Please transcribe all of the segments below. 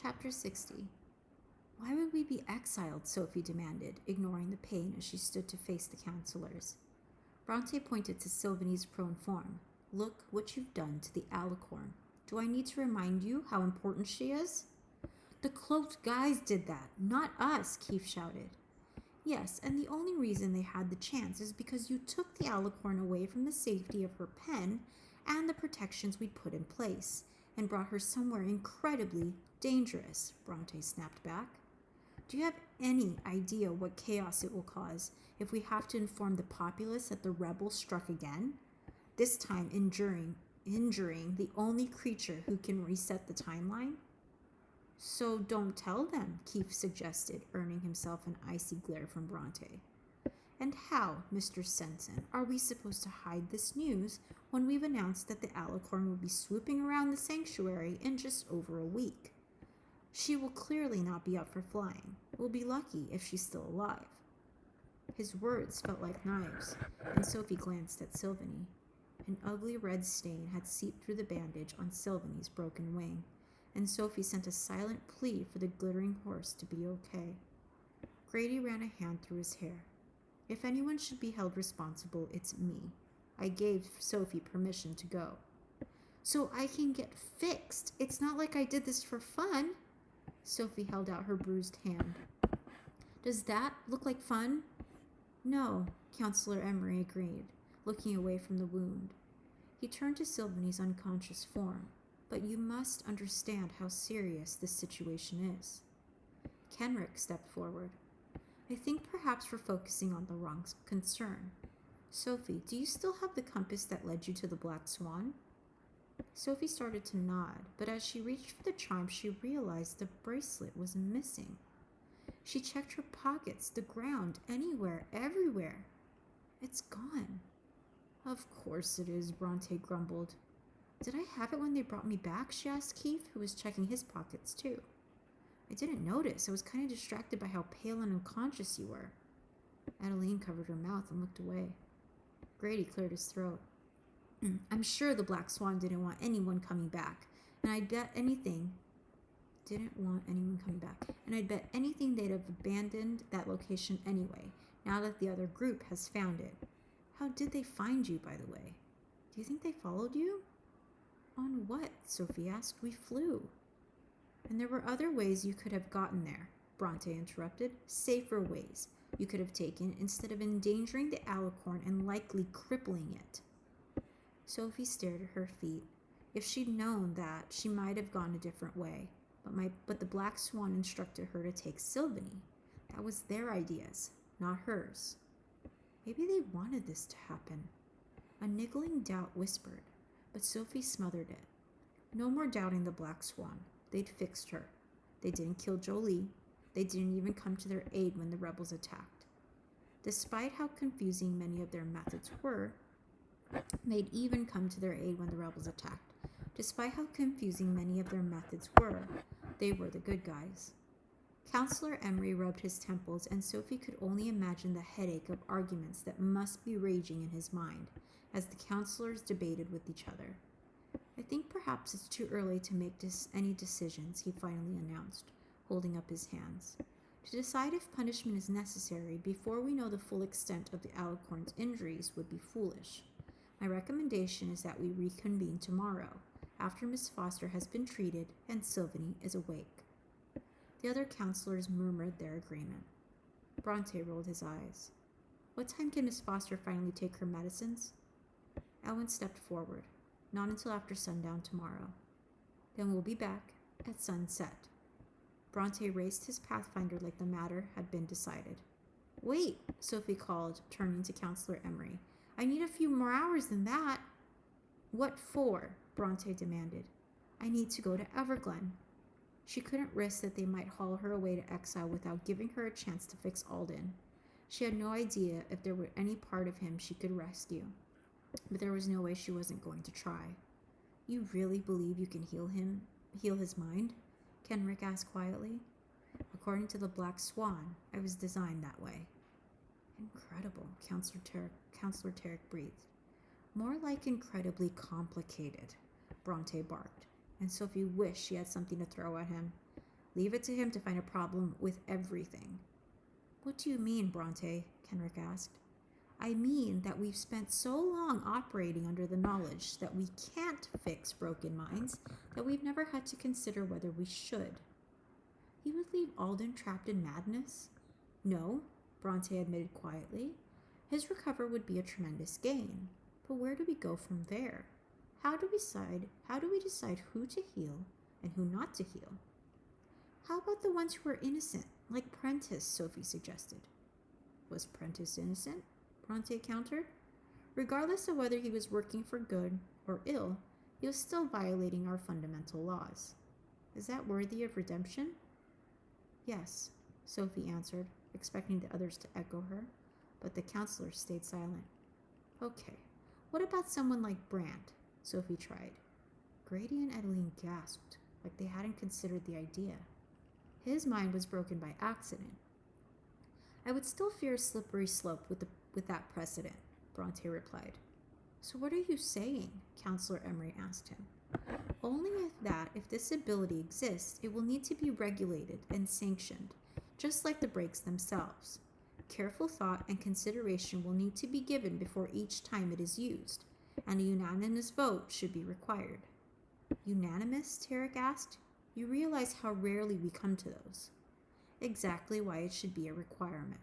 Chapter 60. Why would we be exiled? Sophie demanded, ignoring the pain as she stood to face the counselors. Bronte pointed to Sylvanie's prone form. Look what you've done to the alicorn. Do I need to remind you how important she is? The cloaked guys did that, not us, Keith shouted. Yes, and the only reason they had the chance is because you took the alicorn away from the safety of her pen and the protections we'd put in place, and brought her somewhere incredibly dangerous, Bronte snapped back. Do you have any idea what chaos it will cause if we have to inform the populace that the rebels struck again? This time injuring the only creature who can reset the timeline? So don't tell them, Keith suggested, earning himself an icy glare from Bronte. And how, Mr. Sensen, are we supposed to hide this news when we've announced that the alicorn will be swooping around the sanctuary in just over a week? She will clearly not be up for flying. We'll be lucky if she's still alive. His words felt like knives, and Sophie glanced at Sylvanie. An ugly red stain had seeped through the bandage on Sylvanie's broken wing, and Sophie sent a silent plea for the glittering horse to be okay. Grady ran a hand through his hair. If anyone should be held responsible, it's me. I gave Sophie permission to go. So I can get fixed. It's not like I did this for fun. Sophie held out her bruised hand. Does that look like fun? No, Counselor Emery agreed, looking away from the wound. He turned to Sylvanie's unconscious form. But you must understand how serious this situation is. Kenrick stepped forward. I think perhaps we're focusing on the wrong concern. Sophie, do you still have the compass that led you to the Black Swan? Sophie started to nod, but as she reached for the charm, she realized the bracelet was missing. She checked her pockets, the ground, anywhere, everywhere. It's gone. Of course it is, Bronte grumbled. Did I have it when they brought me back? She asked Keith, who was checking his pockets too. I didn't notice. I was kind of distracted by how pale and unconscious you were. Adeline covered her mouth and looked away. Grady cleared his throat. I'm sure the Black Swan didn't want anyone coming back, and I'd bet anything they'd have abandoned that location anyway, now that the other group has found it. How did they find you, by the way? Do you think they followed you? On what? Sophie asked. We flew. And there were other ways you could have gotten there, Bronte interrupted. Safer ways you could have taken instead of endangering the alicorn and likely crippling it. Sophie stared at her feet. If she'd known that, she might have gone a different way, but the Black Swan instructed her to take Sylvanie. That was their ideas, not hers. Maybe they wanted this to happen. A niggling doubt whispered, but Sophie smothered it. No more doubting the Black Swan. They'd fixed her. They didn't kill Jolie. They didn't even come to their aid when the rebels attacked. Despite how confusing many of their methods were, they were the good guys. Counselor Emery rubbed his temples, and Sophie could only imagine the headache of arguments that must be raging in his mind as the counselors debated with each other. I think perhaps it's too early to make any decisions, he finally announced, holding up his hands. To decide if punishment is necessary before we know the full extent of the alicorn's injuries would be foolish. My recommendation is that we reconvene tomorrow, after Miss Foster has been treated and Sylvanie is awake. The other counselors murmured their agreement. Bronte rolled his eyes. What time can Miss Foster finally take her medicines? Elwyn stepped forward. Not until after sundown tomorrow. Then we'll be back at sunset. Bronte raised his pathfinder like the matter had been decided. Wait, Sophie called, turning to Counselor Emery. I need a few more hours than that. What for? Bronte demanded. I need to go to Everglen. She couldn't risk that they might haul her away to exile without giving her a chance to fix Alden. She had no idea if there were any part of him she could rescue, but there was no way she wasn't going to try. You really believe you can heal his mind? Kenrick asked quietly. According to the Black Swan, I was designed that way. Incredible, Counselor Tarek breathed. More like incredibly complicated, Bronte barked, and Sophie wished she had something to throw at him. Leave it to him to find a problem with everything. What do you mean, Bronte? Kenrick asked. I mean that we've spent so long operating under the knowledge that we can't fix broken minds that we've never had to consider whether we should. He would leave Alden trapped in madness? No, Bronte admitted quietly. His recovery would be a tremendous gain. But where do we go from there? How do we decide who to heal and who not to heal? How about the ones who are innocent, like Prentice, Sophie suggested. Was Prentice innocent? Bronte countered. Regardless of whether he was working for good or ill, he was still violating our fundamental laws. Is that worthy of redemption? Yes, Sophie answered, expecting the others to echo her, but the counselor stayed silent. Okay, what about someone like Brandt? Sophie tried. Grady and Adeline gasped, like they hadn't considered the idea. His mind was broken by accident. I would still fear a slippery slope with that precedent, Bronte replied. So what are you saying? Counselor Emery asked him. Only if this ability exists, it will need to be regulated and sanctioned, just like the breaks themselves. Careful thought and consideration will need to be given before each time it is used, and a unanimous vote should be required. Unanimous? Tarek asked. You realize how rarely we come to those. Exactly why it should be a requirement.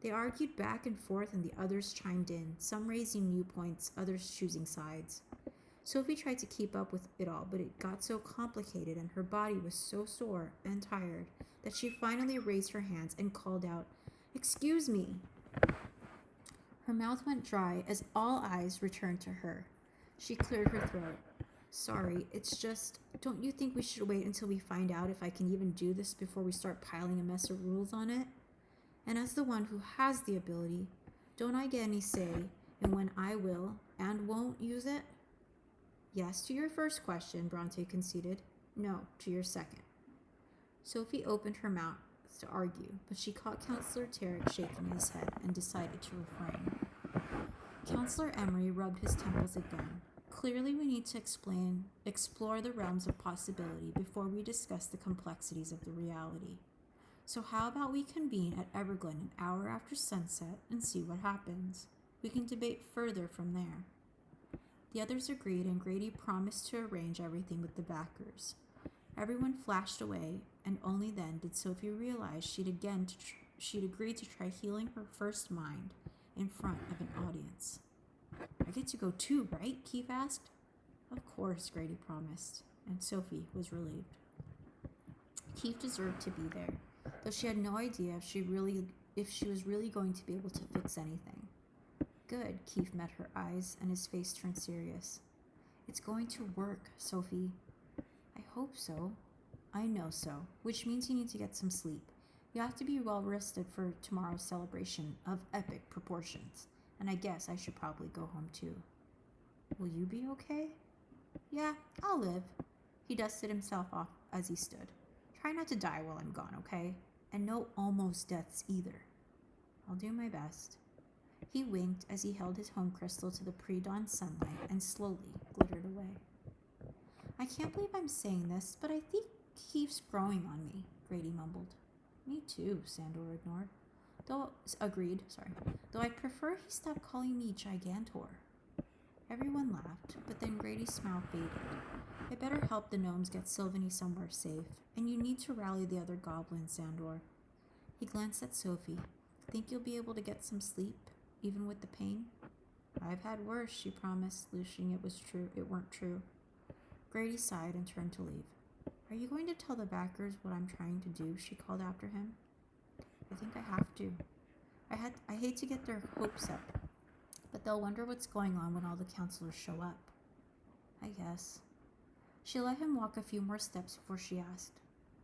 They argued back and forth and the others chimed in, some raising new points, others choosing sides. Sophie tried to keep up with it all, but it got so complicated and her body was so sore and tired that she finally raised her hands and called out, "Excuse me." Her mouth went dry as all eyes returned to her. She cleared her throat. Sorry, it's just, don't you think we should wait until we find out if I can even do this before we start piling a mess of rules on it? And as the one who has the ability, don't I get any say in when I will and won't use it? Yes to your first question, Bronte conceded. No to your second. Sophie opened her mouth to argue, but she caught Counselor Tarek shaking his head and decided to refrain. Counselor Emery rubbed his temples again. Clearly, we need to explore the realms of possibility before we discuss the complexities of the reality. So how about we convene at Everglen an hour after sunset and see what happens? We can debate further from there. The others agreed, and Grady promised to arrange everything with the backers. Everyone flashed away, and only then did Sophie realize she'd agreed to try healing her first mind in front of an audience. I get to go too, right? Keith asked. Of course, Grady promised, and Sophie was relieved. Keith deserved to be there, though she had no idea if she was really going to be able to fix anything. Good, Keith met her eyes, and his face turned serious. It's going to work, Sophie. I hope so. I know so, which means you need to get some sleep. You have to be well rested for tomorrow's celebration of epic proportions, and I guess I should probably go home too. Will you be okay? Yeah, I'll live. He dusted himself off as he stood. Try not to die while I'm gone, okay? And no almost deaths either. I'll do my best. He winked as he held his home crystal to the pre-dawn sunlight and slowly glittered away. I can't believe I'm saying this, but I think Keith's growing on me, Grady mumbled. Me too, Sandor agreed. Though I'd prefer he stop calling me Gigantor. Everyone laughed, but then Grady's smile faded. It better help the gnomes get Sylvanie somewhere safe, and you need to rally the other goblins, Sandor. He glanced at Sophie. Think you'll be able to get some sleep, even with the pain? I've had worse, she promised, wishing it weren't true. Grady sighed and turned to leave. Are you going to tell the backers what I'm trying to do? She called after him. I think I have to. I hate to get their hopes up, but they'll wonder what's going on when all the counselors show up. I guess. She let him walk a few more steps before she asked,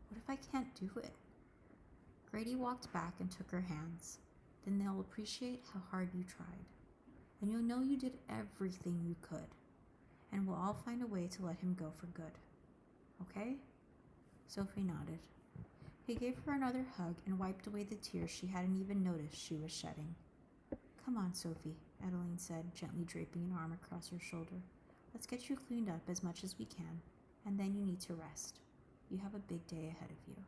what if I can't do it? Grady walked back and took her hands. Then they'll appreciate how hard you tried. And you'll know you did everything you could. And we'll all find a way to let him go for good. Okay? Sophie nodded. He gave her another hug and wiped away the tears she hadn't even noticed she was shedding. Come on, Sophie, Adeline said, gently draping an arm across her shoulder. Let's get you cleaned up as much as we can, and then you need to rest. You have a big day ahead of you.